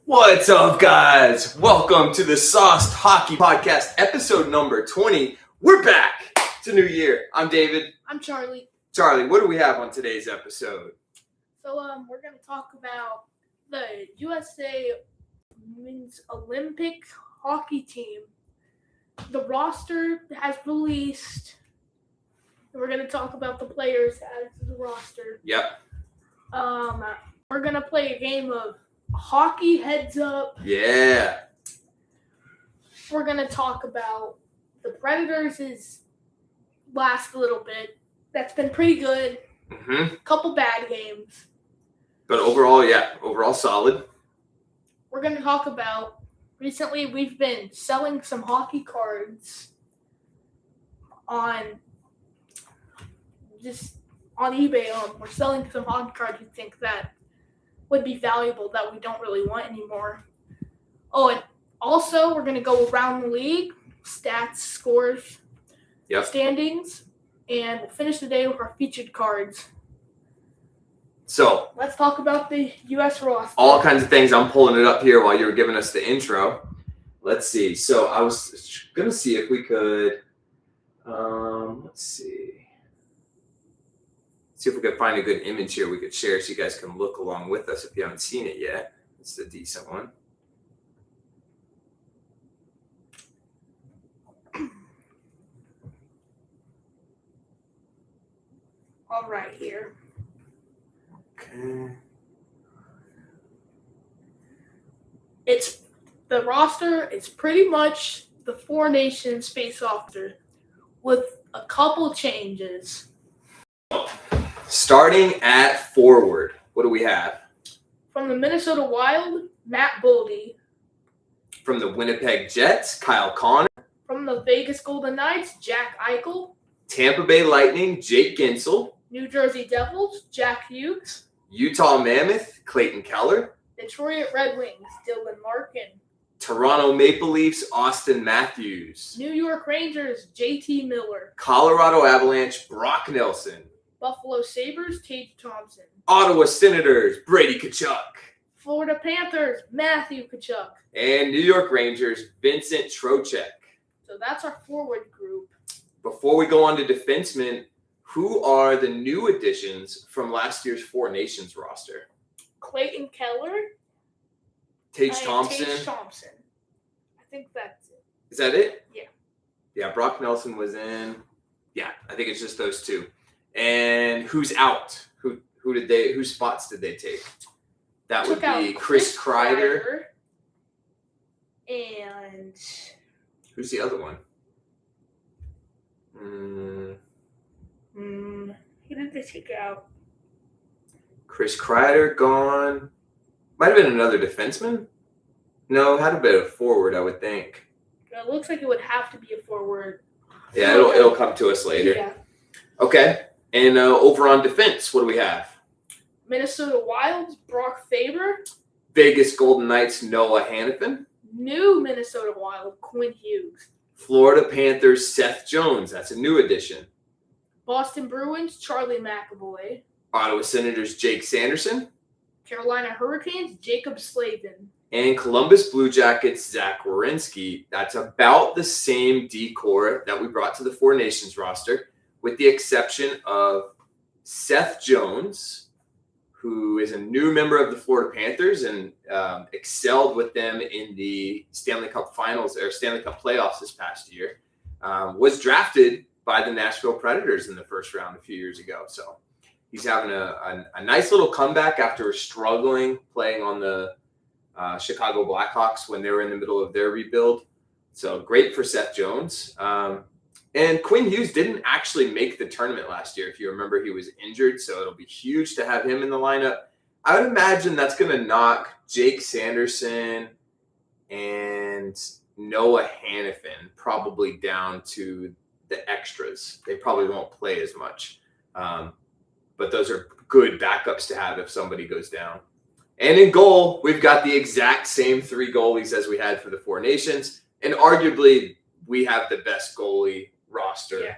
What's up, guys? Welcome to the Sauced Hockey Podcast, episode number 20. We're back. It's a new year. I'm David. I'm Charlie. Charlie, what do we have on today's episode? So, we're going to talk about the USA Men's Olympic hockey team. The roster has released. We're going to talk about the players as the roster. Yep. We're going to play a game of hockey heads up. Yeah. We're going to talk about the Predators' last little bit. That's been pretty good. Couple bad games. But overall solid. We're going to talk about, recently we've been selling some hockey cards on eBay. We're selling some hockey cards we think that would be valuable that we don't really want anymore. Oh, and also we're going to go around the league, stats, scores, standings, and we'll finish the day with our featured cards. So, let's talk about the U.S. roster. All kinds of things. I'm pulling it up here while you were giving us the intro. Let's see. So, I was going to see if we could, let's see. See if we could find a good image here we could share so you guys can look along with us if you haven't seen it yet. It's a decent one. All right, here. Okay. It's the roster. It's pretty much the Four Nations face-off with a couple changes. Starting at forward, what do we have? From the Minnesota Wild, Matt Boldy. From the Winnipeg Jets, Kyle Connor. From the Vegas Golden Knights, Jack Eichel. Tampa Bay Lightning, Jake Ginsel. New Jersey Devils, Jack Hughes. Utah Mammoth, Clayton Keller. Detroit Red Wings, Dylan Larkin. Toronto Maple Leafs, Austin Matthews. New York Rangers, JT Miller. Colorado Avalanche, Brock Nelson. Buffalo Sabres, Tage Thompson. Ottawa Senators, Brady Tkachuk. Florida Panthers, Matthew Tkachuk. And New York Rangers, Vincent Trocheck. So that's our forward group. Before we go on to defensemen, who are the new additions from last year's Four Nations roster? Clayton Keller. Tage Thompson. I think that's it. Is that it? Yeah. Yeah, Brock Nelson was in. Yeah, I think it's just those two. And who's out? Whose spots did they take? That would be Chris Kreider. And who's the other one? Who did they take out? Chris Kreider gone. Might have been another defenseman. No, had a bit of forward, I would think. It looks like it would have to be a forward. Yeah, it'll come to us later. Yeah. Okay. And over on defense, what do we have? Minnesota Wild, Brock Faber. Vegas Golden Knights, Noah Hannafin. New Minnesota Wild, Quinn Hughes. Florida Panthers, Seth Jones. That's a new addition. Boston Bruins, Charlie McAvoy. Ottawa Senators, Jake Sanderson. Carolina Hurricanes, Jacob Slavin. And Columbus Blue Jackets, Zach Werenski. That's about the same decor that we brought to the Four Nations roster, with the exception of Seth Jones, who is a new member of the Florida Panthers and excelled with them in the Stanley Cup Finals or Stanley Cup playoffs this past year. Was drafted by the Nashville Predators in the first round a few years ago. So he's having a nice little comeback after struggling playing on the Chicago Blackhawks when they were in the middle of their rebuild. So great for Seth Jones. And Quinn Hughes didn't actually make the tournament last year. If you remember, he was injured, so it'll be huge to have him in the lineup. I would imagine that's going to knock Jake Sanderson and Noah Hannafin probably down to the extras. They probably won't play as much. But those are good backups to have if somebody goes down. And in goal, we've got the exact same three goalies as we had for the Four Nations. And arguably, we have the best goalie roster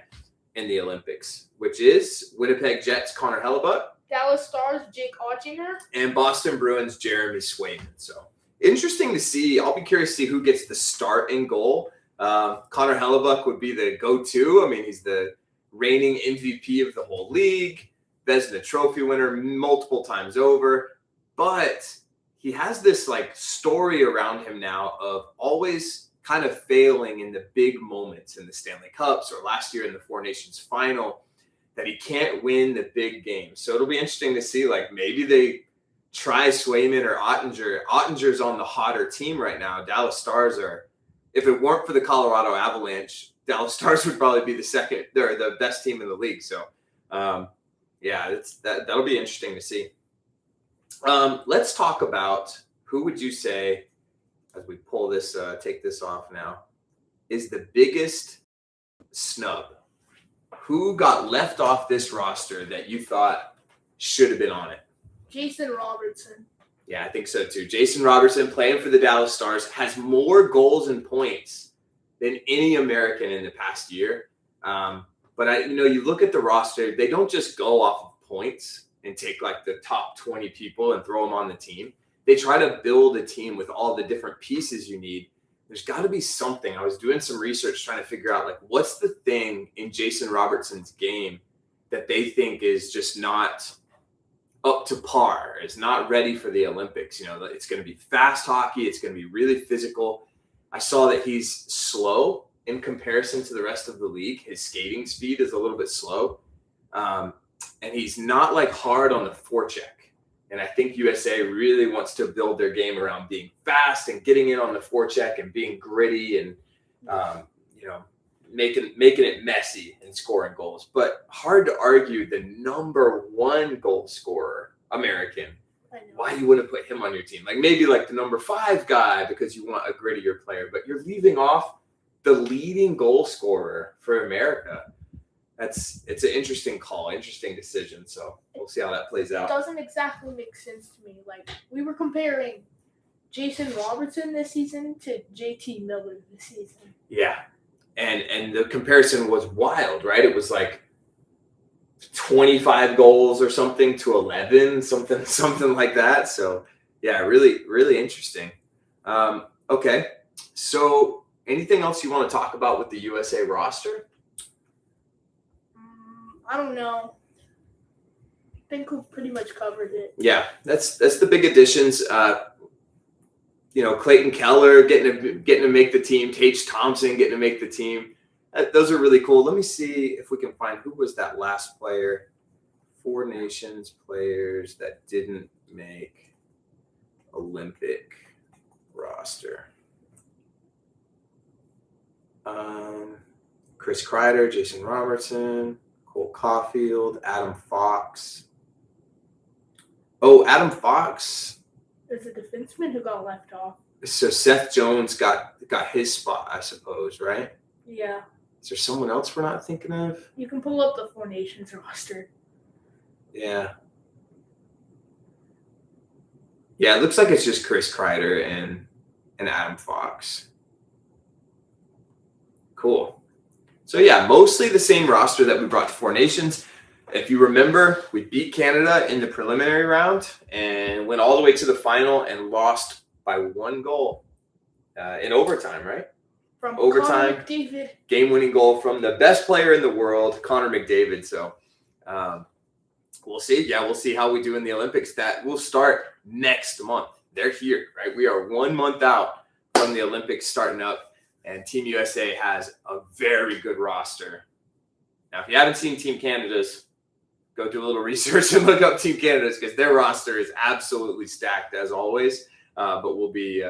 in the Olympics, which is Winnipeg Jets, Connor Hellebuck. Dallas Stars, Jake Ottinger. And Boston Bruins, Jeremy Swayman. So interesting to see. I'll be curious to see who gets the start in goal. Connor Hellebuck would be the go-to. I mean, he's the reigning MVP of the whole league, Vezina Trophy winner multiple times over. But he has this like story around him now of always kind of failing in the big moments in the Stanley Cups or last year in the Four Nations final, that he can't win the big games. So it'll be interesting to see, like, maybe they try Swayman or Ottinger. Ottinger's on the hotter team right now. Dallas Stars are, if it weren't for the Colorado Avalanche, Dallas Stars would probably be the best team in the league. So, that'll be interesting to see. Let's talk about who would you say, as we pull this, take this off now, is the biggest snub? Who got left off this roster that you thought should have been on it? Jason Robertson. Yeah, I think so too. Jason Robertson, playing for the Dallas Stars, has more goals and points than any American in the past year. But you look at the roster, they don't just go off of points and take like the top 20 people and throw them on the team. They try to build a team with all the different pieces you need. There's got to be something. I was doing some research trying to figure out, like, what's the thing in Jason Robertson's game that they think is just not up to par, is not ready for the Olympics. It's going to be fast hockey. It's going to be really physical. I saw that he's slow in comparison to the rest of the league. His skating speed is a little bit slow. And he's not like hard on the forecheck. And I think USA really wants to build their game around being fast and getting in on the forecheck and being gritty and, making it messy and scoring goals. But hard to argue the number one goal scorer, American. Why you wouldn't put him on your team? Like maybe like the number 5 guy because you want a grittier player, but you're leaving off the leading goal scorer for America. It's an interesting call, interesting decision. So we'll see how that plays out. It doesn't exactly make sense to me. Like, we were comparing Jason Robertson this season to JT Miller this season. Yeah. And the comparison was wild, right? It was like 25 goals or something to 11, something like that. So yeah, really, really interesting. Okay. So anything else you want to talk about with the USA roster? I don't know. I think we've pretty much covered it. Yeah, that's the big additions. Clayton Keller getting to make the team. Tage Thompson getting to make the team. Those are really cool. Let me see if we can find who was that last player. Four Nations players that didn't make Olympic roster. Chris Kreider, Jason Robertson, Cole Caulfield, Adam Fox. Oh, Adam Fox. There's a defenseman who got left off. So Seth Jones got his spot, I suppose, right? Yeah. Is there someone else we're not thinking of? You can pull up the Four Nations roster. Yeah. Yeah, it looks like it's just Chris Kreider and Adam Fox. Cool. So yeah, mostly the same roster that we brought to Four Nations. If you remember, we beat Canada in the preliminary round and went all the way to the final and lost by 1 goal in overtime, right? From overtime, Connor McDavid. Game-winning goal from the best player in the world, Connor McDavid. So we'll see. Yeah, we'll see how we do in the Olympics. That will start next month. They're here, right? We are 1 month out from the Olympics starting up. And Team USA has a very good roster. Now, if you haven't seen Team Canada's, go do a little research and look up Team Canada's because their roster is absolutely stacked as always. But we'll be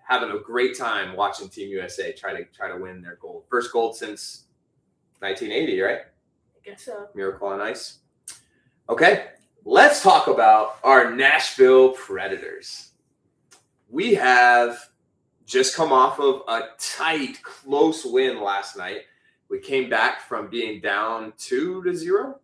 having a great time watching Team USA try to win their gold. First gold since 1980, right? I guess so. Miracle on Ice. Okay, let's talk about our Nashville Predators. We have just come off of a tight, close win last night. We came back from being down 2-0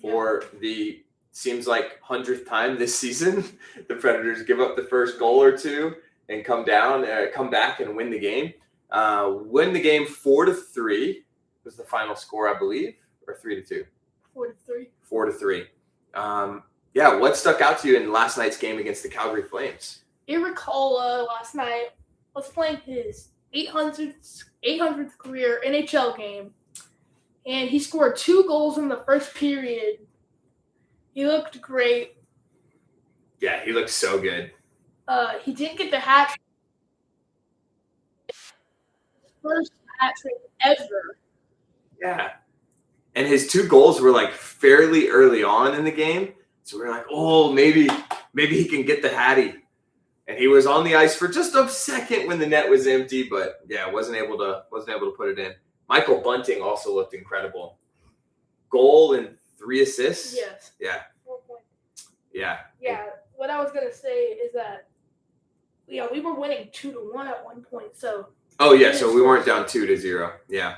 for the seems like 100th time this season. The Predators give up the first goal or two and come back and win the game. Win the game 4-3 was the final score, I believe, or 3-2. 4-3. 4-3. Yeah, what stuck out to you in last night's game against the Calgary Flames? Iricola last night was playing his 800th career NHL game, and he scored 2 goals in the first period. He looked great. Yeah, he looked so good. He didn't get the hat trick. First hat trick ever. Yeah. And his 2 goals were like fairly early on in the game. So we were like, oh, maybe he can get the Hattie. And he was on the ice for just a second when the net was empty, but yeah, wasn't able to put it in. Michael Bunting also looked incredible. Goal and 3 assists. Yes. Yeah. 4 points. Yeah. Yeah. What I was gonna say is that we were winning 2-1 at one point. So. Oh yeah, so we weren't down 2-0. Yeah.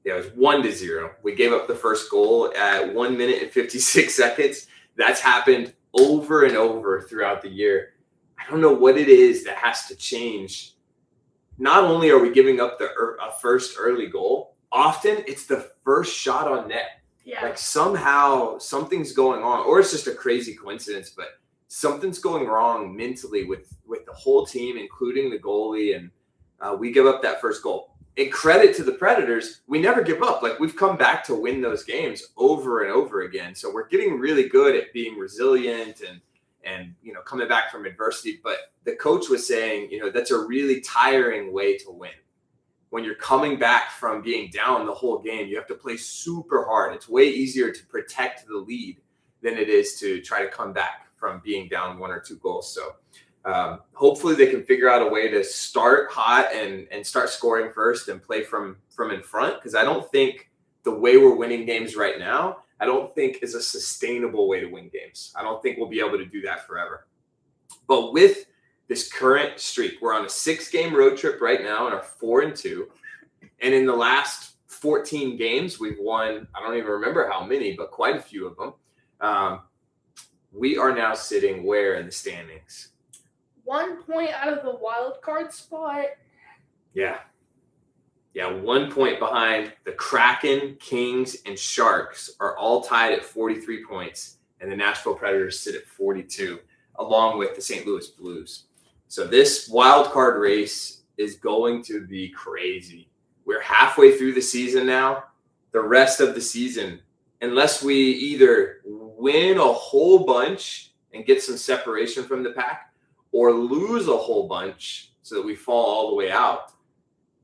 Yeah, it was 1-0. We gave up the first goal at 1 minute and 56 seconds. That's happened over and over throughout the year. I don't know what it is that has to change. Not only are we giving up a first early goal, often it's the first shot on net. Yeah. Like somehow something's going on, or it's just a crazy coincidence, but something's going wrong mentally with the whole team, including the goalie, and we give up that first goal. And credit to the Predators, we never give up. Like we've come back to win those games over and over again. So we're getting really good at being resilient and coming back from adversity. But the coach was saying, that's a really tiring way to win. When you're coming back from being down the whole game, you have to play super hard. It's way easier to protect the lead than it is to try to come back from being down 1 or 2 goals. So hopefully they can figure out a way to start hot and start scoring first and play from in front, because I don't think the way we're winning games right now, I don't think is a sustainable way to win games. I don't think we'll be able to do that forever. But with this current streak, we're on a 6-game road trip right now and are 4-2. And in the last 14 games, we've won, I don't even remember how many, but quite a few of them. We are now sitting where in the standings? 1 point out of the wild card spot. Yeah. Yeah, 1 point behind. The Kraken, Kings, and Sharks are all tied at 43 points, and the Nashville Predators sit at 42, along with the St. Louis Blues. So this wild card race is going to be crazy. We're halfway through the season now. The rest of the season, unless we either win a whole bunch and get some separation from the pack, or lose a whole bunch so that we fall all the way out.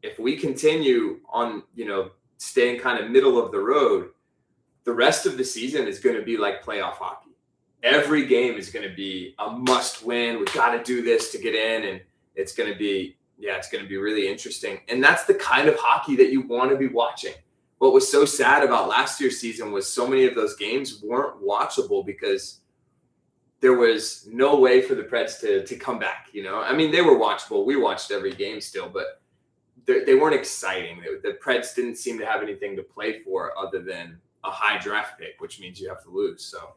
If we continue on, staying kind of middle of the road, the rest of the season is going to be like playoff hockey. Every game is going to be a must win. We've got to do this to get in, and it's going to be really interesting. And that's the kind of hockey that you want to be watching. What was so sad about last year's season was so many of those games weren't watchable because there was no way for the Preds to come back. I mean, they were watchable. We watched every game still, but they weren't exciting. The Preds didn't seem to have anything to play for other than a high draft pick, which means you have to lose. So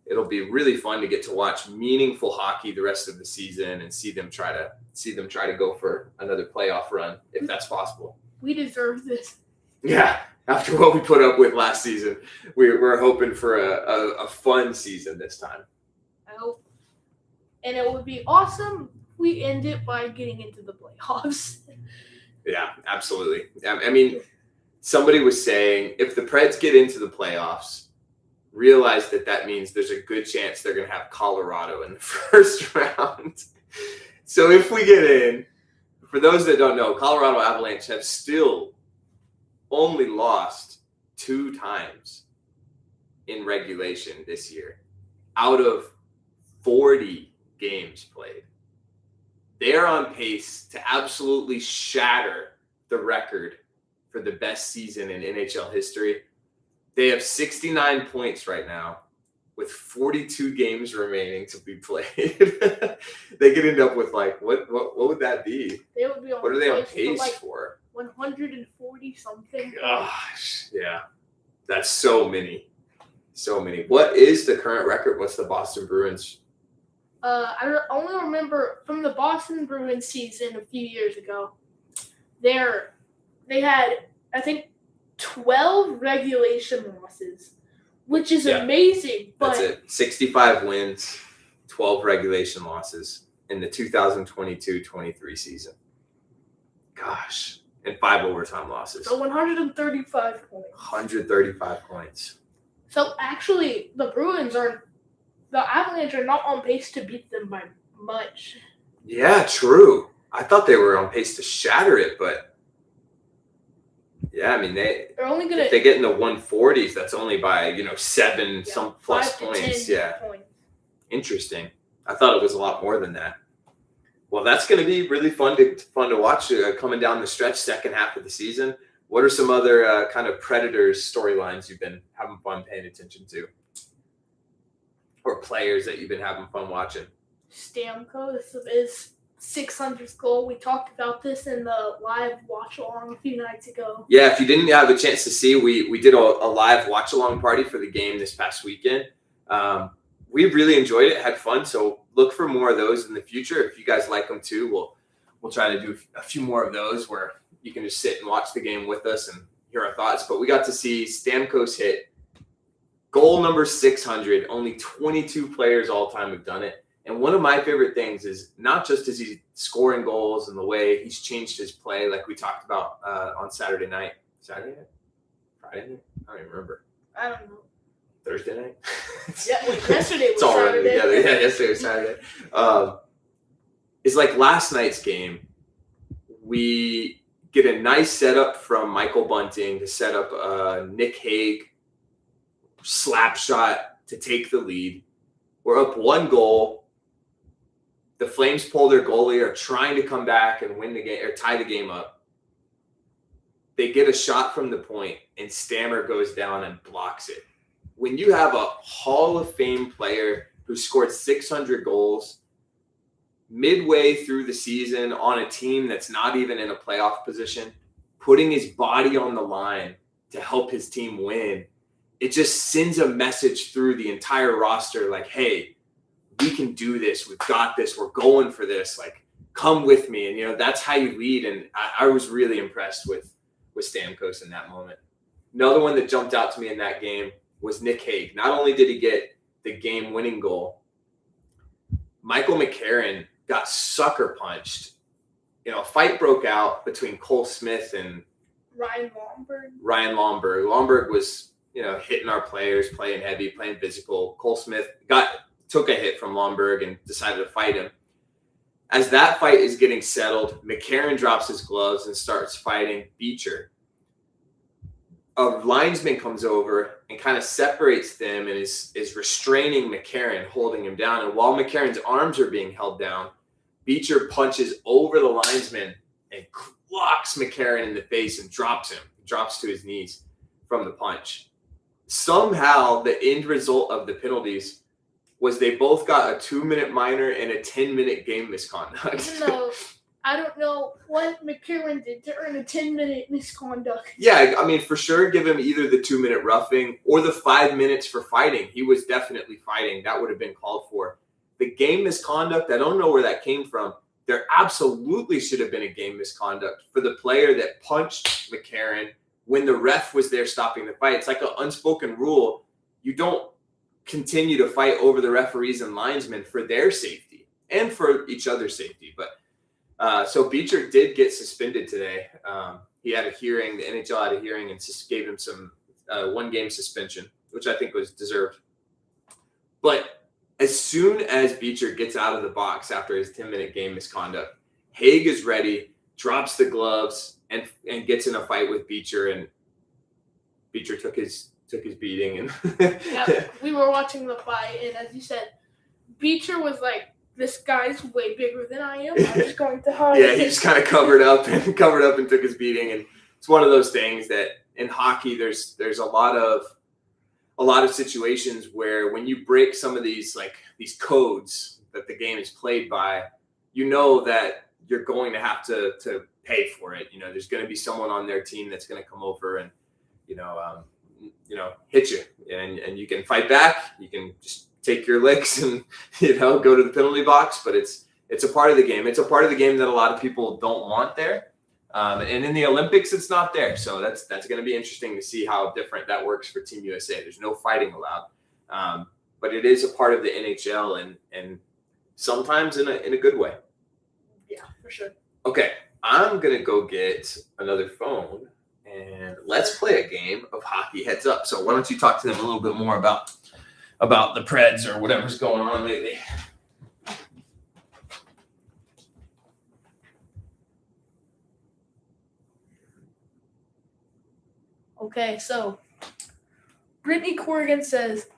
it'll be really fun to get to watch meaningful hockey the rest of the season and see them try to go for another playoff run if that's possible. We deserve this. Yeah, after what we put up with last season, we're hoping for a fun season this time. I hope. And it would be awesome if we end it by getting into the playoffs. Yeah, absolutely. I mean, somebody was saying if the Preds get into the playoffs, realize that means there's a good chance they're going to have Colorado in the first round. So if we get in, for those that don't know, Colorado Avalanche have still only lost 2 times in regulation this year out of 40 games played. They're on pace to absolutely shatter the record for the best season in NHL history. They have 69 points right now with 42 games remaining to be played. They could end up with what would that be? They would be on what are they on pace for? 140 something. Gosh, yeah. That's so many. So many. What is the current record? What's the Boston Bruins? I only remember from the Boston Bruins season a few years ago. They had, I think, 12 regulation losses, which is amazing. But that's it. 65 wins, 12 regulation losses in the 2022-23 season. Gosh. And 5 overtime losses. So 135 points. 135 points. So actually, the Avalanche are not on pace to beat them by much. Yeah, true. I thought they were on pace to shatter it, but yeah, I mean they're only gonna. If they get in the 140s, that's only by 7 some plus points. Points. Interesting. I thought it was a lot more than that. Well, that's going to be really fun to watch coming down the stretch, second half of the season. What are some other kind of Predators storylines you've been having fun paying attention to, or players that you've been having fun watching? Stamkos is 600th goal. We talked about this in the live watch along a few nights ago. Yeah, if you didn't have a chance to see, we did a live watch along party for the game this past weekend. We really enjoyed it, had fun. So look for more of those in the future. If you guys like them too, we'll try to do a few more of those where you can just sit and watch the game with us and hear our thoughts. But we got to see Stamkos hit goal number 600. Only 22 players all time have done it. And one of my favorite things is not just is he scoring goals and the way he's changed his play, like we talked about on Saturday night. Saturday night? Friday night? I don't even remember. I don't know. Thursday night? Yesterday was it's all Saturday. running together. Yeah, yesterday was Saturday. It's like last night's game. We get a nice setup from Michael Bunting to set up Nick Hague slap shot to take the lead. We're up 1 goal. The Flames pull their goalie, are trying to come back and win the game or tie the game up. They get a shot from the point, and Stammer goes down and blocks it. When you have a Hall of Fame player who scored 600 goals midway through the season on a team that's not even in a playoff position, putting his body on the line to help his team win, it just sends a message through the entire roster like, hey, we can do this. We've got this. We're going for this. Like, come with me. And, that's how you lead. And I was really impressed with Stamkos in that moment. Another one that jumped out to me in that game was Nick Hague. Not only did he get the game-winning goal, Michael McCarron got sucker punched. A fight broke out between Cole Smith and Ryan Lomberg. Lomberg was, hitting our players, playing heavy, playing physical. Cole Smith took a hit from Lomberg and decided to fight him. As that fight is getting settled, McCarron drops his gloves and starts fighting Beecher. A linesman comes over and kind of separates them and is restraining McCarron, holding him down. And while McCarron's arms are being held down, Beecher punches over the linesman and clocks McCarron in the face and drops to his knees from the punch. Somehow, the end result of the penalties was they both got a 2-minute minor and a 10-minute game misconduct. Even though I don't know what McCarron did to earn a 10-minute misconduct. Yeah, I mean, for sure, give him either the 2-minute roughing or the 5 minutes for fighting. He was definitely fighting. That would have been called for. The game misconduct, I don't know where that came from. There absolutely should have been a game misconduct for the player that punched McCarron when the ref was there stopping the fight. It's like an unspoken rule. You don't continue to fight over the referees and linesmen for their safety and for each other's safety. But so Beecher did get suspended today. He had a hearing, the NHL had a hearing and just gave him some 1-game suspension, which I think was deserved. But as soon as Beecher gets out of the box after his 10-minute game misconduct, Hague is ready, drops the gloves, and gets in a fight with Beecher, and Beecher took his beating. And yeah, we were watching the fight, and as you said, Beecher was like, this guy's way bigger than I am. I'm just going to hide. Yeah, he just kind of covered up and took his beating. And it's one of those things that in hockey, there's a lot of situations where when you break some of these codes that the game is played by, that you're going to have to pay for it. There's going to be someone on their team that's going to come over and hit you, and you can fight back. You can just take your licks and go to the penalty box, but it's a part of the game. It's a part of the game that a lot of people don't want there. And in the Olympics, it's not there. So that's going to be interesting to see how different that works for Team USA. There's no fighting allowed. But it is a part of the NHL and sometimes in a good way. Yeah, for sure. Okay, I'm going to go get another phone and let's play a game of Hockey Heads Up. So why don't you talk to them a little bit more about the Preds or whatever's going on lately. Okay, so Brittany Corrigan says,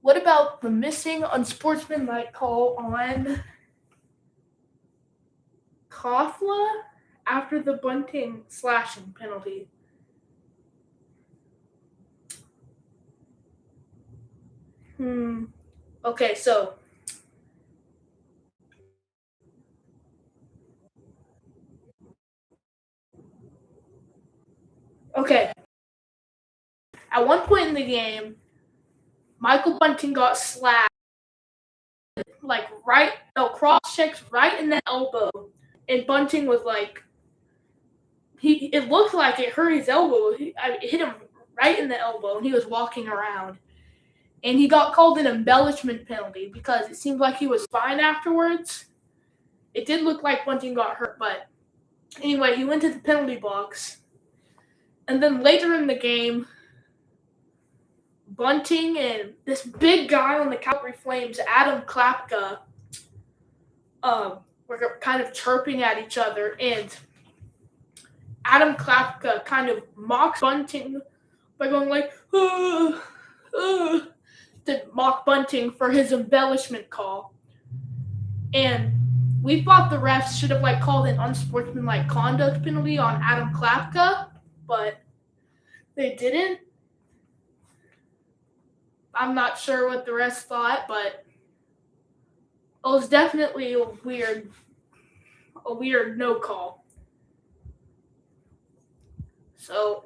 what about the missing unsportsmanlike call on Kafla after the Bunting slashing penalty? Okay, so at one point in the game, Michael Bunting got slashed, cross checks right in the elbow, and Bunting was like, it looked like it hurt his elbow. It hit him right in the elbow, and he was walking around. And he got called an embellishment penalty because it seemed like he was fine afterwards. It did look like Bunting got hurt, but anyway, he went to the penalty box. And then later in the game, Bunting and this big guy on the Calgary Flames, Adam Klapka, were kind of chirping at each other. And Adam Klapka kind of mocks Bunting by going like, to mock Bunting for his embellishment call. And we thought the refs should have called an unsportsmanlike conduct penalty on Adam Klapka, but they didn't. I'm not sure what the rest thought, but it was definitely a weird no call. So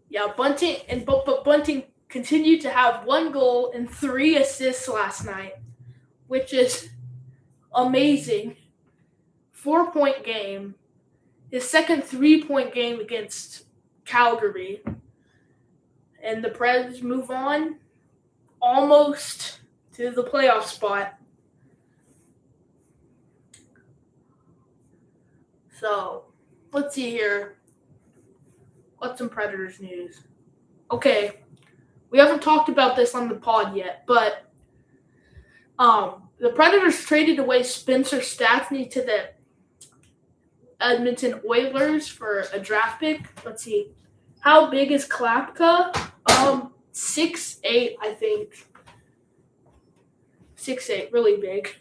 yeah, Bunting but Bunting continued to have 1 goal and 3 assists last night, which is amazing. 4-point game. His second 3-point game against Calgary. And the Preds move on almost to the playoff spot. So, let's see here. What's some Predators news? Okay. We haven't talked about this on the pod yet, but the Predators traded away Spencer Stastny to the Edmonton Oilers for a draft pick. Let's see. How big is Klapka? 6'8", I think. 6'8", really big.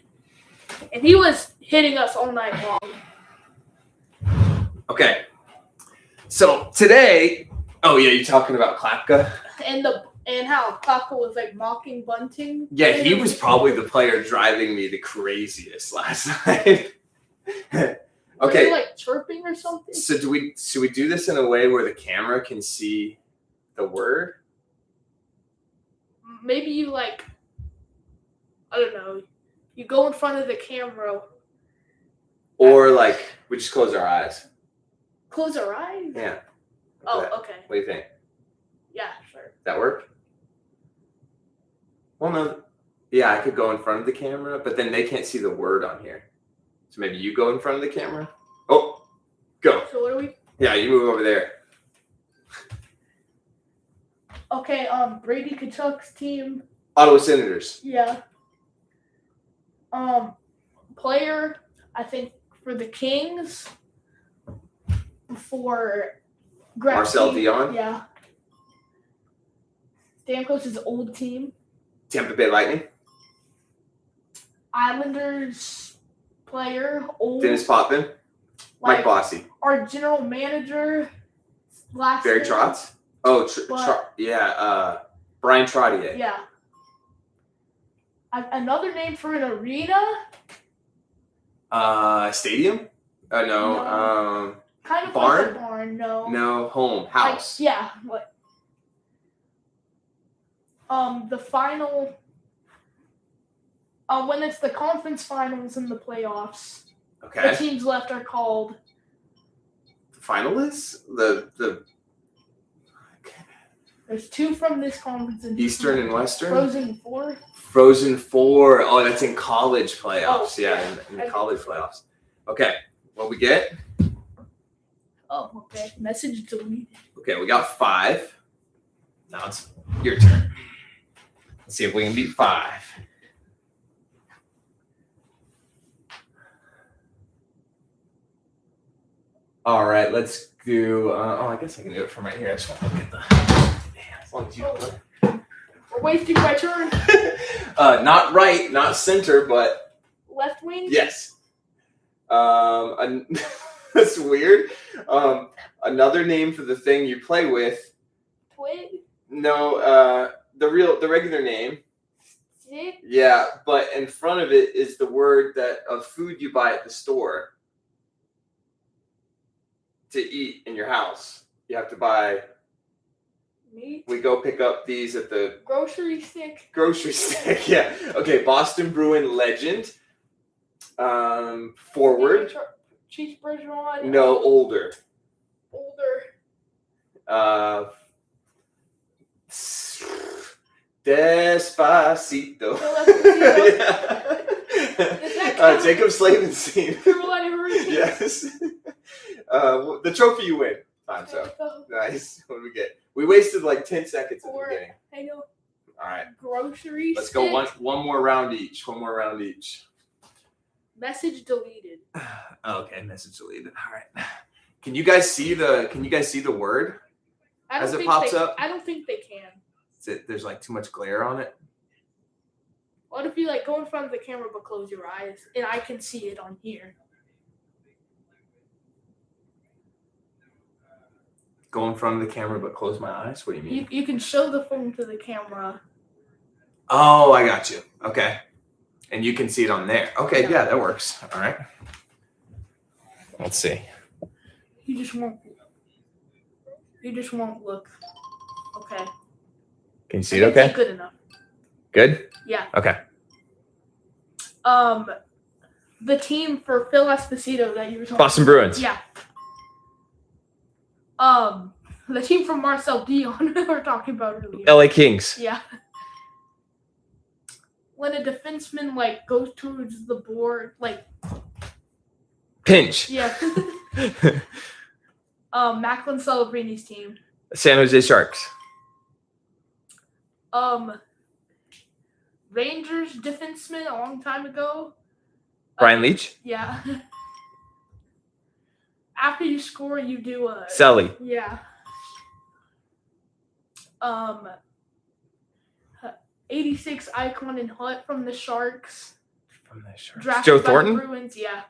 And he was hitting us all night long. Okay. So today, you're talking about Klapka? And how Klapka was mocking Bunting. Yeah, he was probably the player driving me the craziest last night. Okay. Were they, chirping or something? So should we do this in a way where the camera can see the word? Maybe you I don't know. You go in front of the camera. Or we just close our eyes. Close our eyes? Yeah. Oh, okay. What do you think? Yeah, sure. That work? Well, no. Yeah, I could go in front of the camera, but then they can't see the word on here. So maybe you go in front of the camera. Oh, go. So what are we? Yeah, you move over there. Okay, Brady Tkachuk's team. Ottawa Senators. Yeah. Player, I think, for the Kings. For Gretzky. Marcel Dion. Yeah. Stamkos' old team. Tampa Bay Lightning. Islanders player, old. Dennis Potvin. Mike Bossy. Our general manager last Barry name. Trotz. Oh, Brian Trottier. Yeah. Another name for an arena? Stadium? No. Kind of barn? like a barn, no. No, home. House. What? The final. When it's the conference finals and the playoffs, Okay. the teams left are called finalists. There's 2 from this conference. And Eastern and Western. Frozen 4. Frozen 4. Oh, that's in college playoffs. Oh, yeah, in the college playoffs. Okay, what we get? Oh, okay. Message deleted. Okay, we got 5. Now it's your turn. Let's see if we can beat 5. All right, let's do. I guess I can do it from right here. I just want to look at the. Yeah, as long as you. We're wasting my turn. Not right, not center, but Left wing. yes. That's weird. Another name for the thing you play with. Twig. No, the regular name. Stick. Yeah, but in front of it is the word of food you buy at the store to eat in your house. You have to buy. Meat. We go pick up these at the Grocery stick. grocery stick. Yeah. Okay. Boston Bruin legend. Forward. Cheeseburger one. No, older. Older. Despacito. Jacob Slavenstein. Carolina Hurricanes. Yes. The trophy you win. Time so. Nice. What do we get? We wasted like 10 seconds at the beginning. I know. All right. Grocery. Let's stick. go one more round each. One more round each. Message deleted. Okay, message deleted. All right. Can you guys see the word as it pops up? I don't think they can. There's like too much glare on it. What if you like go in front of the camera but close your eyes and I can see it on here? Go in front of the camera but close my eyes? What do you mean? You can show the phone to the camera. Oh, I got you. Okay. And you can see it on there. Okay, yeah, that works. All right. Let's see. You just won't look. Okay. Can you see it okay? Good enough. Good? Yeah. Okay. The team for Phil Esposito that you were talking Boston Bruins. Yeah. The team from Marcel Dion we were talking about earlier. LA Kings. Yeah. When a defenseman like goes towards the board, like pinch. Yeah. Macklin Celebrini team. San Jose Sharks. Rangers defenseman a long time ago. Brian Leach. Yeah. After you score, you do a. Selly. Yeah. 86 Icon and Hutt from the Sharks. Drafted Joe by Thornton? The Bruins, yeah.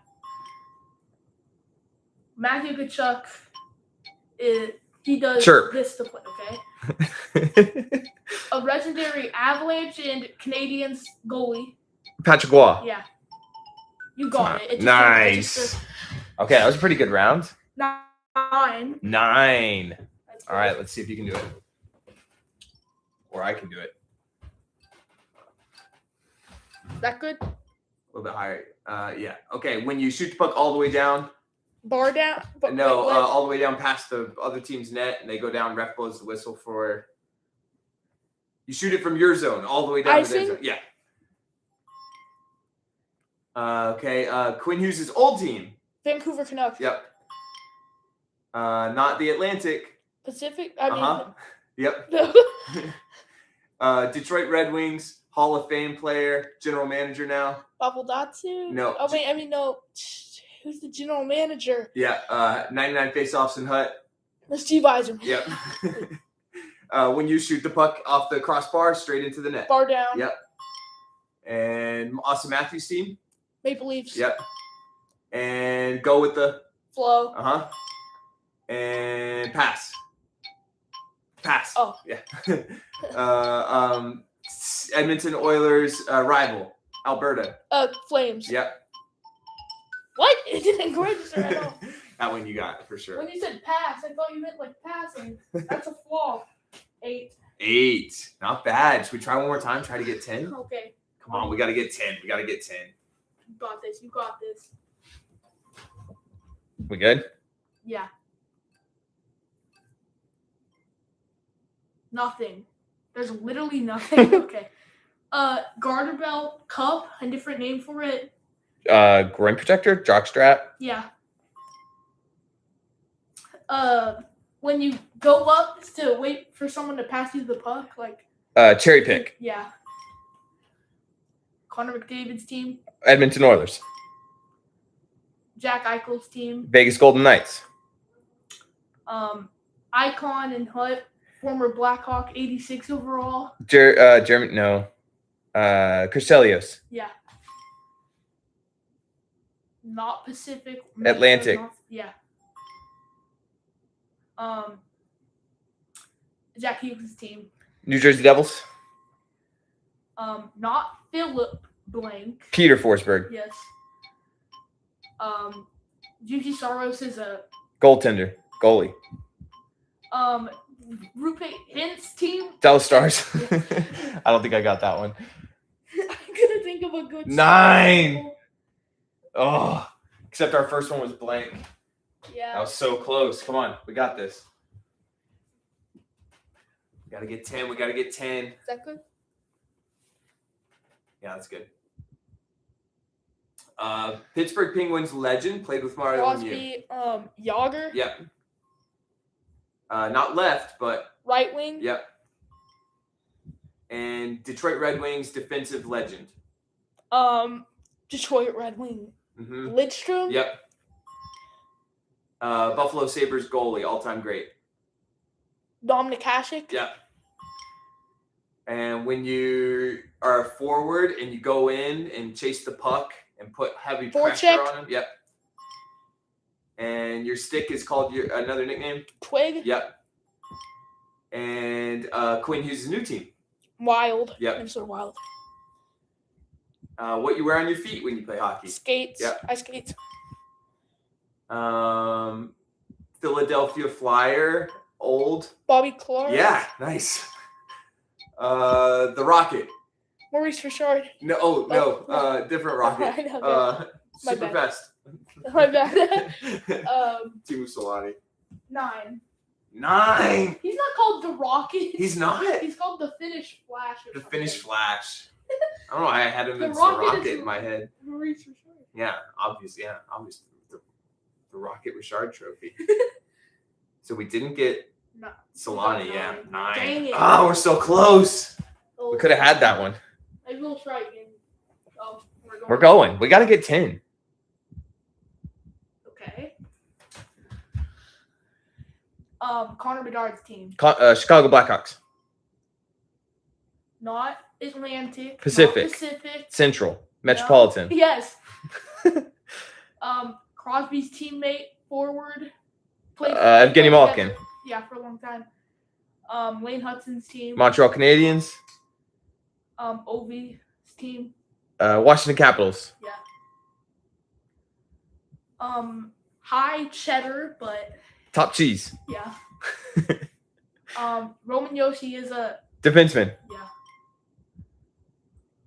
Matthew Tkachuk, he does Chirp. this to play, okay? A legendary Avalanche and Canadiens goalie. Patrick Waugh. Yeah. You got it. Nice. Okay, that was a pretty good round. 9. 9. All right, let's see if you can do it. Or I can do it. Is that good? A little bit higher. Yeah. Okay, when you shoot the puck all the way down. Bar down? No, all the way down past the other team's net, and they go down. Ref blows the whistle for. You shoot it from your zone all the way down to their zone. Yeah. Okay. Quinn Hughes' old team. Vancouver Canucks. Yep. Not the Atlantic. Pacific. Yep. Detroit Red Wings. Hall of Fame player, general manager now. Papadatsu? No. No. Who's the general manager? Yeah, 99 face-offs in Hutt. Steve Yzerman. Yep. When you shoot the puck off the crossbar straight into the net. Bar down. Yep. And Austin Matthews' team. Maple Leafs. Yep. And go with the flow. And pass. Oh. Yeah. Edmonton Oilers rival, Alberta. Flames. Yep. What? It didn't register at all. That one you got for sure. When you said pass, I thought you meant like passing. That's a flaw. 8. 8. Not bad. Should we try one more time? Try to get 10? Okay. Come on, we got to get 10. You got this. You got this. We good? Yeah. Nothing. There's literally nothing. Okay. Garter Belt Cup, a different name for it. Groin protector, jockstrap. Yeah. When you go up to wait for someone to pass you the puck, like Cherry pick. yeah. Connor McDavid's team, Edmonton Oilers. Jack Eichel's team, Vegas Golden Knights. Icon and Hut, former Blackhawk, 86 overall. German. No. Chris Chelios. Yeah. Not Pacific. Atlantic. Yeah. Jack Hughes' team. New Jersey Devils. Not Philip Blank. Peter Forsberg. Yes. Juicy Saros is a Goaltender. Goalie. Rupert Hint's team. Dallas Stars. I don't think I got that one. I couldn't think of a good 9. song. Oh, except our first one was blank. Yeah. That was so close. Come on, we got this. We gotta get 10. We gotta get 10. Is that good? Yeah, that's good. Pittsburgh Penguins legend, played with Mario Lemieux. Crosby, Yager. Yep. Not left, but Right wing. yep. And Detroit Red Wings defensive legend. Detroit Red Wing. Mm-hmm. Lidstrom. Yep. Buffalo Sabres goalie, all-time great. Dominic Hasek. Yep. And when you are a forward and you go in and chase the puck and put heavy pressure Forecheck. on him, yep. And your stick is called another nickname. Twig. Yep. And Quinn Hughes' new team. Wild. Yep. Minnesota Wild. What you wear on your feet when you play hockey. Skates. Yep. Ice skates. Philadelphia Flyer, old. Bobby Clark. Yeah, nice. The Rocket. Maurice Richard. No, different Rocket. I know, My Super bad. Best. My bad. Team Solani. 9. 9. He's not called the Rocket. He's not. He's called the Finnish Flash. Or The something. Finnish Flash. I don't know why I had him The as the Rocket Rocket is- in my head. Maurice Richard. Yeah, obviously. The Rocket Richard Trophy. So we didn't get No. Solani. No, Yeah, 9. 9. Dang it. Oh, we're so close. Oh, We could have had that one. Maybe we'll try again. Oh, We're going. We got to get 10. Okay. Connor Bedard's team. Chicago Blackhawks. Not Atlantic. not Pacific. Pacific. Central. Metropolitan. No. Yes. Crosby's teammate, forward. Played Evgeny Malkin. together. Yeah, for a long time. Lane Hudson's team. Montreal Canadiens. Ovi's team. Washington Capitals. Yeah. High cheddar, but Top cheese. yeah. Roman Yoshi is a Defenseman.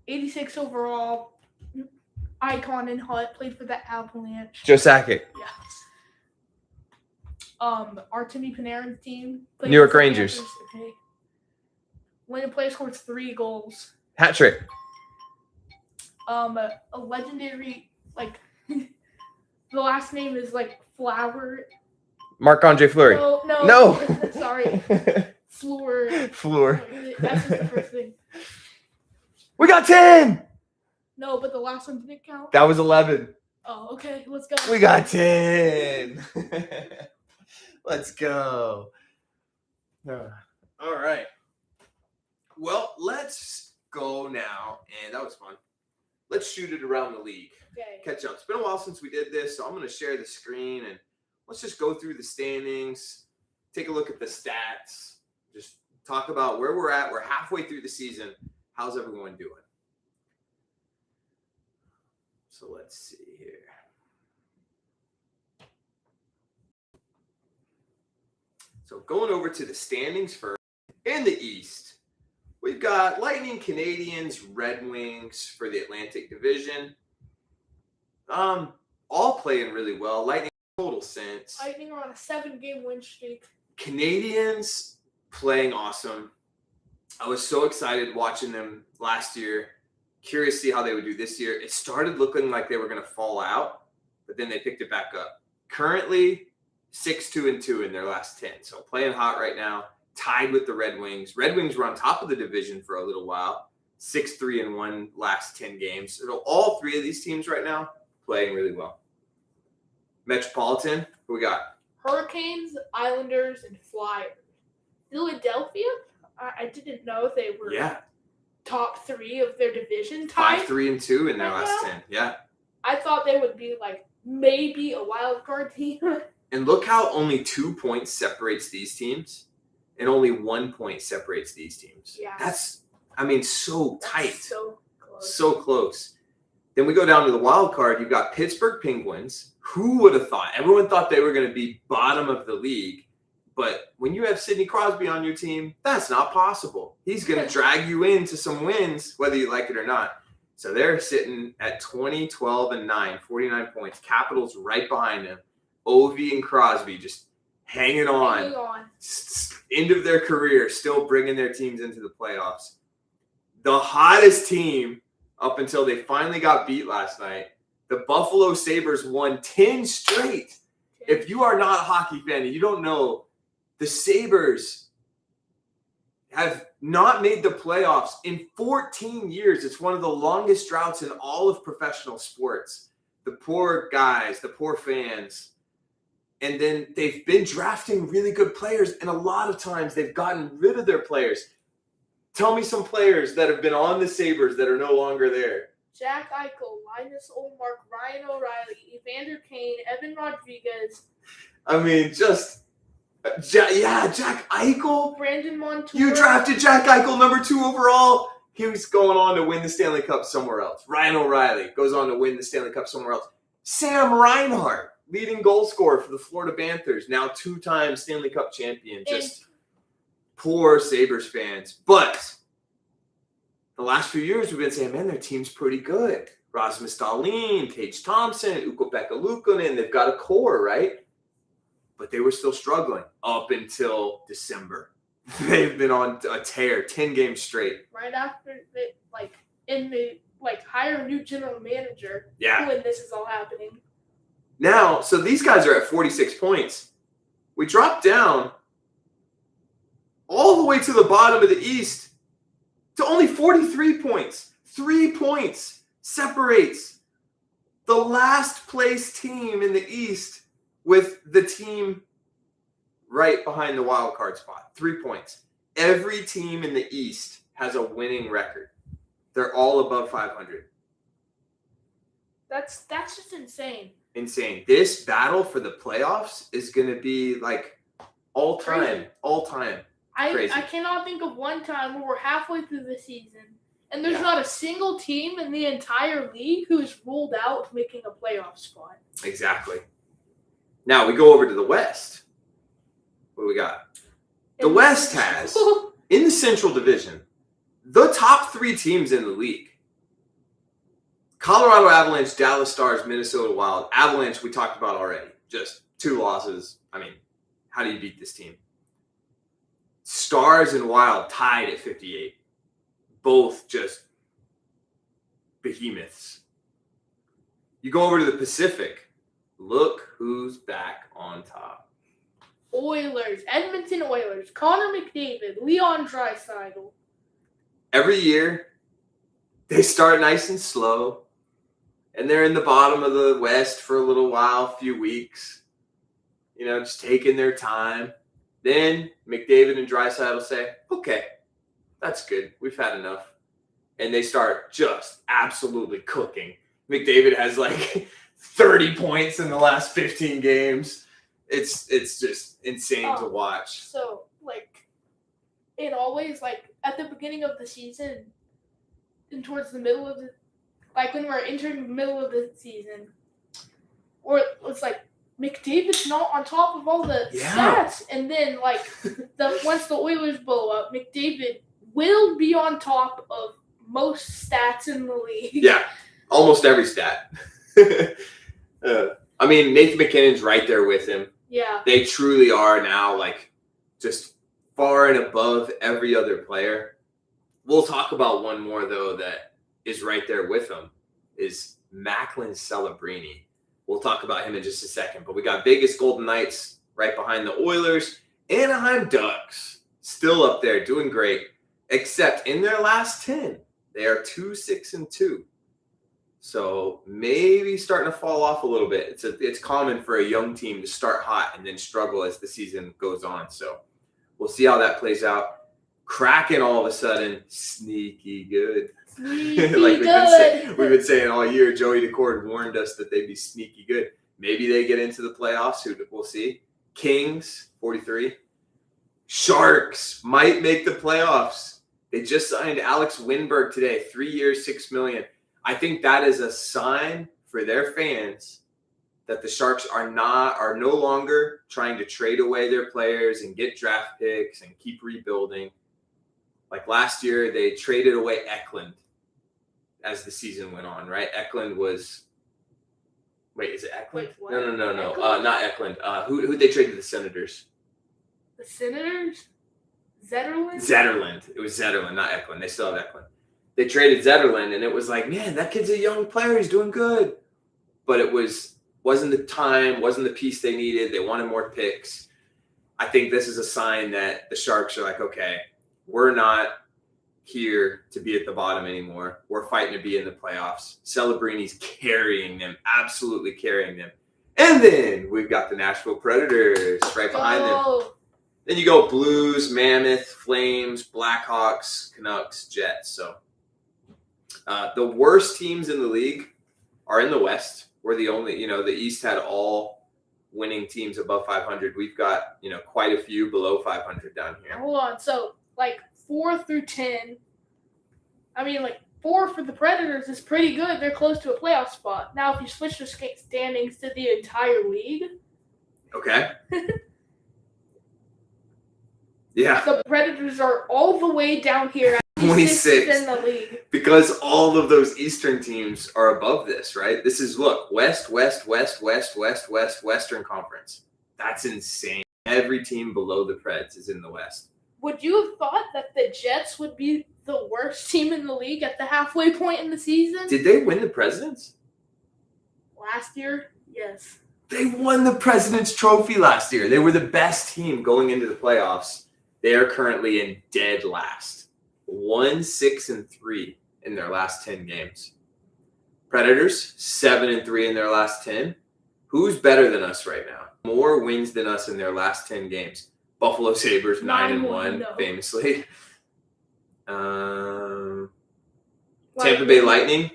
86 overall. Icon and Hut, played for the Avalanche. Joe Sakic. Yeah. Artemi Panarin's team. played New York for the Rangers. Panthers. Okay. When a player scores 3 goals. Hat trick. A legendary, like, the last name is like Flower. Marc-Andre Fleury. No. Sorry. Fleur. Fleur. That's just the first thing. We got 10. No, but the last one didn't count. That was 11. Oh, okay. Let's go. We got 10. Let's go. All right. Well, let's go now. And that was fun. Let's shoot it around the league. Okay. Catch up. It's been a while since we did this, so I'm going to share the screen and let's just go through the standings, take a look at the stats, just talk about where we're at. We're halfway through the season. How's everyone doing? So let's see here. So going over to the standings first. In the East, we've got Lightning, Canadiens, Red Wings for the Atlantic Division. All playing really well. Lightning total sense. Lightning are on a 7-game win streak. Canadiens playing awesome. I was so excited watching them last year. Curious to see how they would do this year. It started looking like they were going to fall out, but then they picked it back up. Currently, 6-2-2 in their last 10. So playing hot right now, tied with the Red Wings. Red Wings were on top of the division for a little while. 6-3-1 last 10 games. So all three of these teams right now playing really well. Metropolitan, who we got? Hurricanes, Islanders, and Flyers. Philadelphia, I didn't know they were top 3 of their division. 5-3-2 in their right last now? 10. Yeah. I thought they would be like maybe a wild card team. And look how only 2 points separates these teams and only 1 point separates these teams. Yeah. That's, so tight. So close. So close. Then we go down to the wild card. You've got Pittsburgh Penguins. Who would have thought? Everyone thought they were going to be bottom of the league. But when you have Sidney Crosby on your team, that's not possible. He's going to drag you into some wins, whether you like it or not. So they're sitting at 20, 12, and 9, 49 points. Capitals right behind them. Ovi and Crosby just hanging on. End of their career, still bringing their teams into the playoffs. The hottest team up until they finally got beat last night, the Buffalo Sabres won 10 straight. If you are not a hockey fan and you don't know, the Sabres have not made the playoffs in 14 years. It's one of the longest droughts in all of professional sports. The poor guys, the poor fans. And then they've been drafting really good players, and a lot of times they've gotten rid of their players. Tell me some players that have been on the Sabres that are no longer there. Jack Eichel, Linus Ullmark, Ryan O'Reilly, Evander Kane, Evan Rodriguez. Jack Eichel. Brandon Montour. You drafted Jack Eichel number 2 overall. He was going on to win the Stanley Cup somewhere else. Ryan O'Reilly goes on to win the Stanley Cup somewhere else. Sam Reinhart, leading goal scorer for the Florida Panthers, now 2-time Stanley Cup champion. Just poor Sabres fans. But the last few years we've been saying, man, their team's pretty good. Rasmus Dahlin, Tage Thompson, Ukko-Pekka Luukkonen, they've got a core, right? But they were still struggling up until December. They've been on a tear, 10 games straight. Right after they hire a new general manager. Yeah. When this is all happening. Now, so these guys are at 46 points. We dropped down all the way to the bottom of the East to only 43 points. 3 points separates the last place team in the East with the team right behind the wild card spot. 3 points. Every team in the East has a winning record. They're all above 500. That's just insane. Insane. This battle for the playoffs is going to be like all time. Crazy. I cannot think of one time where we're halfway through the season and there's not a single team in the entire league who's ruled out of making a playoff spot. Exactly. Now we go over to the West. What do we got? The West has, in the Central Division, the top 3 teams in the league. Colorado Avalanche, Dallas Stars, Minnesota Wild. Avalanche, we talked about already. Just 2 losses. How do you beat this team? Stars and Wild tied at 58. Both just behemoths. You go over to the Pacific. Look who's back on top. Oilers, Edmonton Oilers, Connor McDavid, Leon Draisaitl. Every year, they start nice and slow. And they're in the bottom of the West for a little while, a few weeks. Just taking their time. Then McDavid and Draisaitl say, okay, that's good. We've had enough. And they start just absolutely cooking. McDavid has 30 points in the last 15 games. It's just insane to watch. So, it always, at the beginning of the season and towards the middle of the when we're entering the middle of the season, or it's McDavid's not on top of all the stats, and then once the Oilers blow up, McDavid will be on top of most stats in the league. Yeah, almost every stat. Nathan McKinnon's right there with him. Yeah, they truly are now just far and above every other player. We'll talk about one more, though, that is right there with him, is Macklin Celebrini. We'll talk about him in just a second. But we got Vegas Golden Knights right behind the Oilers. Anaheim Ducks still up there doing great, except in their last 10, they are 2-6-2. So maybe starting to fall off a little bit. It's common for a young team to start hot and then struggle as the season goes on. So we'll see how that plays out. Kraken all of a sudden, sneaky good. Sneaky we've been saying all year. Joey DeCord warned us that they'd be sneaky good. Maybe they get into the playoffs. We'll see. Kings, 43. Sharks might make the playoffs. They just signed Alex Winberg today, 3 years, $6 million. I think that is a sign for their fans that the Sharks are no longer trying to trade away their players and get draft picks and keep rebuilding. Like last year, they traded away Eklund as the season went on, right? Eklund was – wait, is it Eklund? Wait, what? No. Not Eklund. Who'd they trade to the Senators? The Senators? Zetterlund? Zetterlund. It was Zetterlund, not Eklund. They still have Eklund. They traded Zetterlund, and it was like, man, that kid's a young player. He's doing good. But it wasn't the time, wasn't the piece they needed. They wanted more picks. I think this is a sign that the Sharks are like, okay, we're not here to be at the bottom anymore. We're fighting to be in the playoffs. Celebrini's carrying them, absolutely carrying them. And then we've got the Nashville Predators right behind them. Then you go Blues, Mammoth, Flames, Blackhawks, Canucks, Jets. So the worst teams in the league are in the West. We're the only, the East had all winning teams above 500. We've got, quite a few below 500 down here. Hold on. So, 4 through 10, 4 for the Predators is pretty good. They're close to a playoff spot. Now, if you switch the standings to the entire league. Okay. Yeah. The Predators are all the way down here at 26 in the league. Because all of those Eastern teams are above this, right? This is, look, Western Conference. That's insane. Every team below the Preds is in the West. Would you have thought that the Jets would be the worst team in the league at the halfway point in the season? Did they win the Presidents? Last year? Yes. They won the President's Trophy last year. They were the best team going into the playoffs. They are currently in dead last. 1-6-3 in their last 10 games. Predators, 7-3 in their last 10. Who's better than us right now? More wins than us in their last 10 games. Buffalo Sabres, 9-1, no. famously. Tampa Bay Lightning,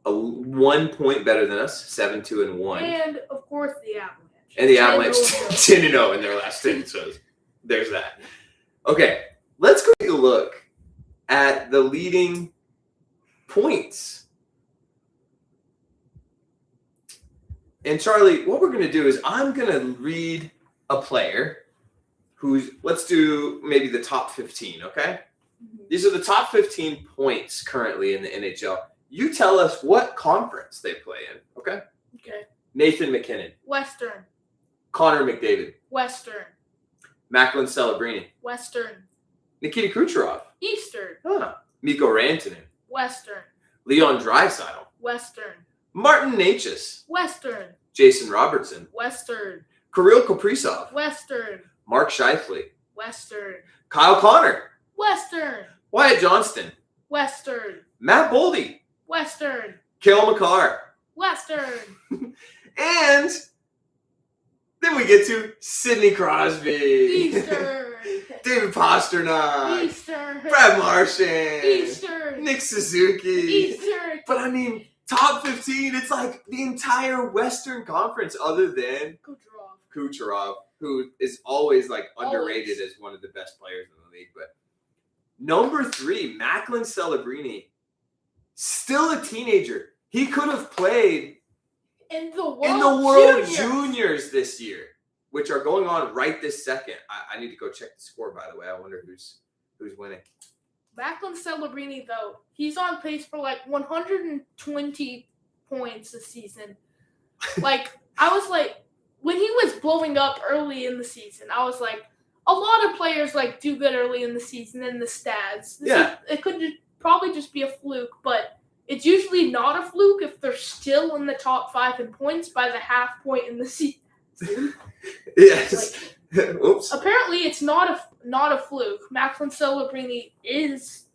1 point better than us, 7-2-1. And, of course, the Avalanche. And the Avalanche, 10-0 in their last 10, so there's that. Okay, let's go take a look at the leading points. And Charlie, what we're going to do is I'm going to read a player let's do maybe the top 15, okay? Mm-hmm. These are the top 15 points currently in the NHL. You tell us what conference they play in, okay? Okay. Nathan McKinnon. Western. Connor McDavid. Western. Macklin Celebrini. Western. Nikita Kucherov. Eastern. Mikko Rantanen. Western. Leon Draisaitl. Western. Martin Necas. Western. Jason Robertson. Western. Kirill Kaprizov. Western. Mark Scheifele. Western. Kyle Connor. Western. Wyatt Johnston. Western. Matt Boldy. Western. Cale Makar. Western. And then we get to Sidney Crosby. Eastern. David Pasternak. Eastern. Brad Marchand. Eastern. Nick Suzuki. Eastern. But I mean, top 15, it's like the entire Western Conference other than Kucherov, who is always underrated as one of the best players in the league. But number 3, Macklin Celebrini, still a teenager. He could have played in the World Juniors this year, which are going on right this second. I need to go check the score, by the way. I wonder who's winning. Macklin Celebrini, though, he's on pace for 120 points this season. I was when he was blowing up early in the season, I was like, a lot of players like do good early in the season in the stats. It could probably just be a fluke, but it's usually not a fluke if they're still in the top 5 in points by the half point in the season. Yes. Oops. Apparently, it's not a fluke. Macklin Celebrini is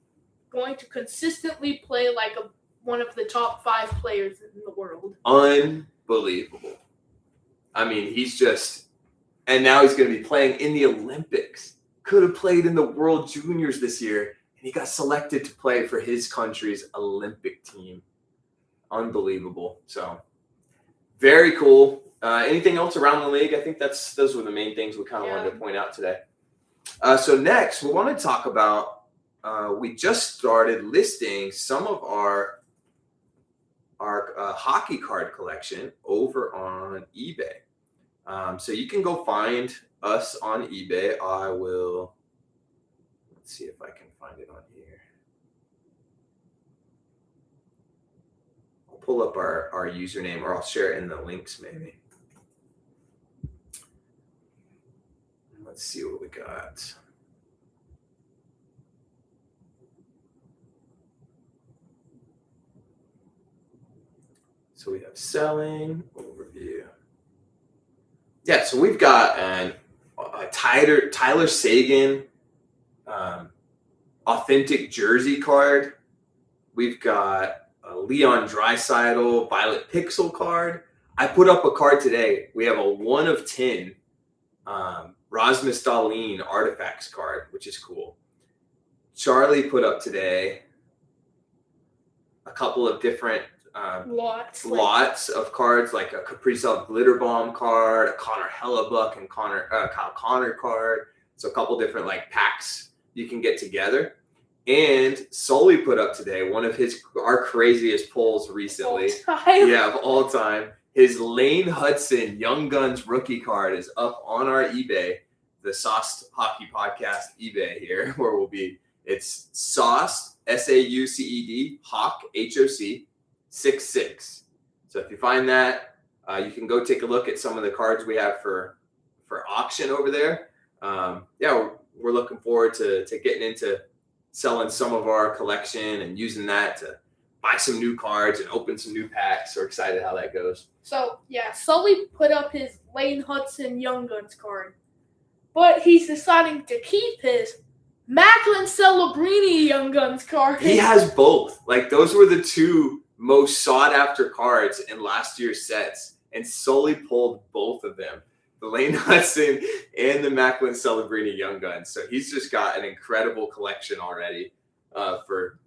going to consistently play like one of the top 5 players in the world. Unbelievable. I mean, and now he's going to be playing in the Olympics. Could have played in the World Juniors this year, and he got selected to play for his country's Olympic team. Unbelievable. So, very cool. Anything else around the league? I think those were the main things we kind of wanted to point out today. So next, we want to talk about, we just started listing some of our hockey card collection over on eBay. So you can go find us on eBay. Let's see if I can find it on here. I'll pull up our username, or I'll share it in the links maybe. Let's see what we got. So we have selling overview. Yeah, so we've got a Tyler Seguin authentic jersey card. We've got a Leon Draisaitl Violet Pixel card. I put up a card today. We have a 1 of 10 Rasmus Dahlin Artifacts card, which is cool. Charlie put up today a couple of different lots of cards, like a Kaprizov Glitter Bomb card, a Connor Hellebuck and Kyle Connor card. So a couple different like packs you can get together. And Sully put up today one of our craziest pulls recently. Of all time. His Lane Hudson Young Guns rookie card is up on our eBay, the Sauced Hockey Podcast eBay here, where it's Sauced, SAUCED, Hawk, HOC, 66. So if you find that, you can go take a look at some of the cards we have for auction over there. We're looking forward to getting into selling some of our collection and using that to buy some new cards and open some new packs. We're excited how that goes. So, Sully put up his Lane Hudson Young Guns card, but he's deciding to keep his Macklin Celebrini Young Guns card. He has both. Like, those were the 2 most sought-after cards in last year's sets, and Sully pulled both of them, the Lane Hudson and the Macklin Celebrini Young Guns. So he's just got an incredible collection already for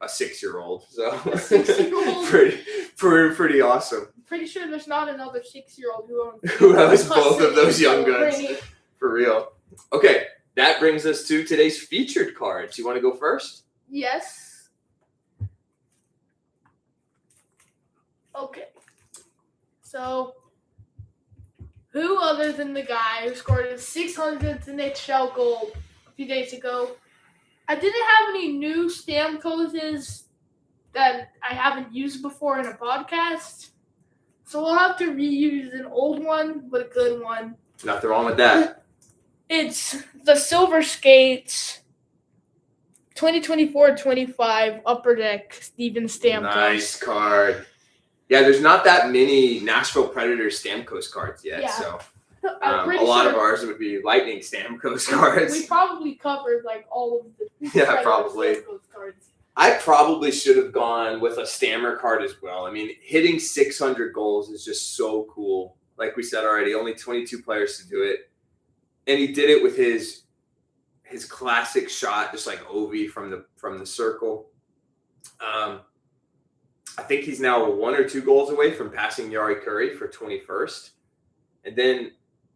a 6-year-old. So a 6-year-old? pretty awesome. Pretty sure there's not another 6-year-old who owns both of those Young Guns. For real. Okay, that brings us to today's featured cards. You want to go first? Yes. Okay. So, who other than the guy who scored his 600th NHL goal a few days ago? I didn't have any new Stamkoses that I haven't used before in a podcast, so we'll have to reuse an old one, but a good one. Nothing wrong with that. It's the Silver Skates 2024-25 Upper Deck Steven Stamkos. Nice card. Yeah, there's not that many Nashville Predators Stamkos cards yet, so a lot of ours would be Lightning Stamkos cards. We probably covered like all of the probably Stamkos cards. I probably should have gone with a Stammer card as well. I mean, hitting 600 goals is just so cool. Like we said already, only 22 players to do it, and he did it with his classic shot, just like Ovi from the circle. I think he's now 1 or 2 goals away from passing Yari Curry for 21st. And then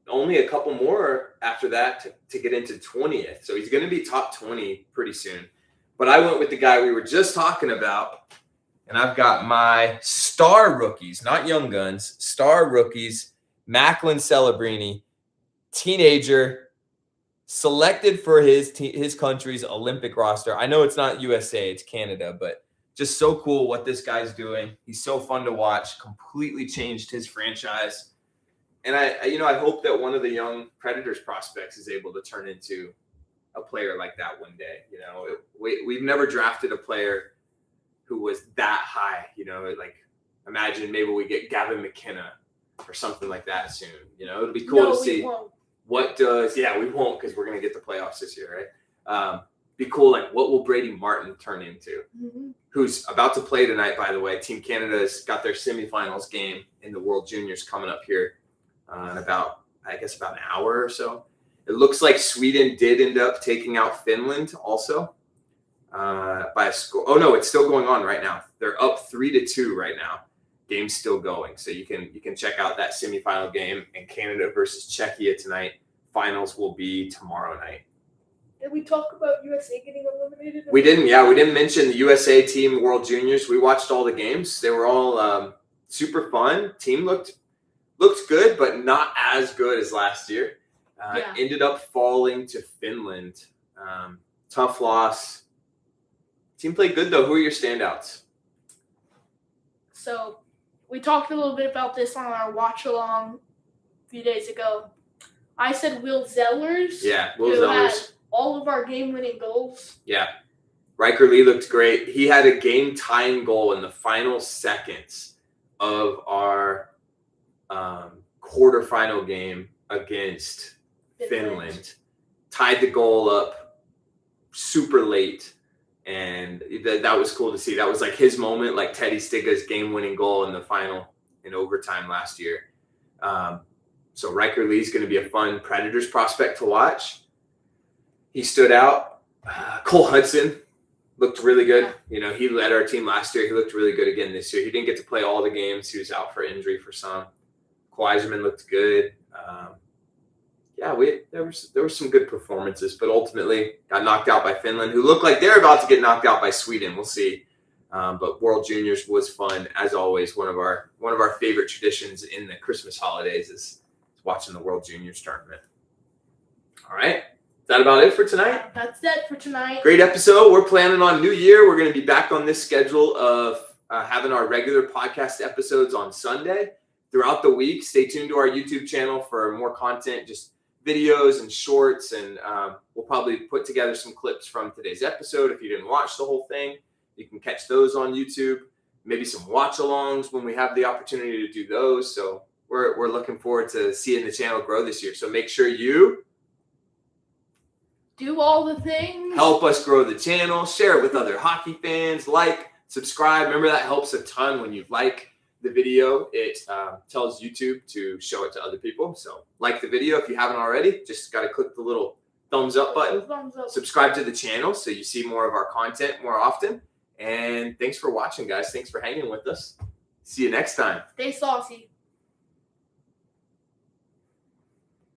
only a couple more after that to get into 20th. So he's going to be top 20 pretty soon. But I went with the guy we were just talking about. And I've got my star rookies, not Young Guns, star rookies, Macklin Celebrini, teenager, selected for his country's Olympic roster. I know it's not USA, it's Canada, but just so cool what this guy's doing. He's so fun to watch. Completely changed his franchise. And I hope that one of the young Predators prospects is able to turn into a player like that one day. We've never drafted a player who was that high. Like imagine maybe we get Gavin McKenna or something like that soon. It'll be cool to see. What does we won't, because we're gonna get the playoffs this year, right? Be cool, like what will Brady Martin turn into? Mm-hmm. Who's about to play tonight, by the way. Team Canada's got their semifinals game in the World Juniors coming up here in about an hour or so. It looks like Sweden did end up taking out Finland also by a score. Oh no, it's still going on right now. They're up 3-2 right now. Game's still going, so you can check out that semifinal game. And Canada versus Czechia tonight. Finals will be tomorrow night. Did we talk about USA getting eliminated? We didn't. Yeah, we didn't mention the USA team World Juniors. We watched all the games. They were all super fun. Team looked good, but not as good as last year. Ended up falling to Finland. Tough loss. Team played good though. Who are your standouts? So we talked a little bit about this on our watch along a few days ago. I said Will Zellers. Yeah, Will Zellers. Had all of our game-winning goals. Yeah. Riker Lee looked great. He had a game-tying goal in the final seconds of our quarterfinal game against Finland. Tied the goal up super late, and that was cool to see. That was like his moment, like Teddy Stiga's game-winning goal in the final in overtime last year. So Riker Lee's going to be a fun Predators prospect to watch. He stood out. Cole Hudson looked really good. He led our team last year. He looked really good again this year. He didn't get to play all the games. He was out for injury for some. Kwiserman looked good. There were some good performances, but ultimately got knocked out by Finland, who looked like they're about to get knocked out by Sweden. We'll see. But World Juniors was fun as always. One of our favorite traditions in the Christmas holidays is watching the World Juniors tournament. All right. Is that about it for tonight? That's it for tonight. Great episode. We're planning on New Year. We're going to be back on this schedule of having our regular podcast episodes on Sunday. Throughout the week, stay tuned to our YouTube channel for more content, just videos and shorts. And we'll probably put together some clips from today's episode. If you didn't watch the whole thing, you can catch those on YouTube. Maybe some watch-alongs when we have the opportunity to do those. So we're looking forward to seeing the channel grow this year. So make sure you do all the things. Help us grow the channel. Share it with other hockey fans. Like, subscribe. Remember, that helps a ton when you like the video. It tells YouTube to show it to other people. So like the video if you haven't already. Just got to click the little thumbs up button. Subscribe to the channel so you see more of our content more often. And thanks for watching, guys. Thanks for hanging with us. See you next time. Stay saucy.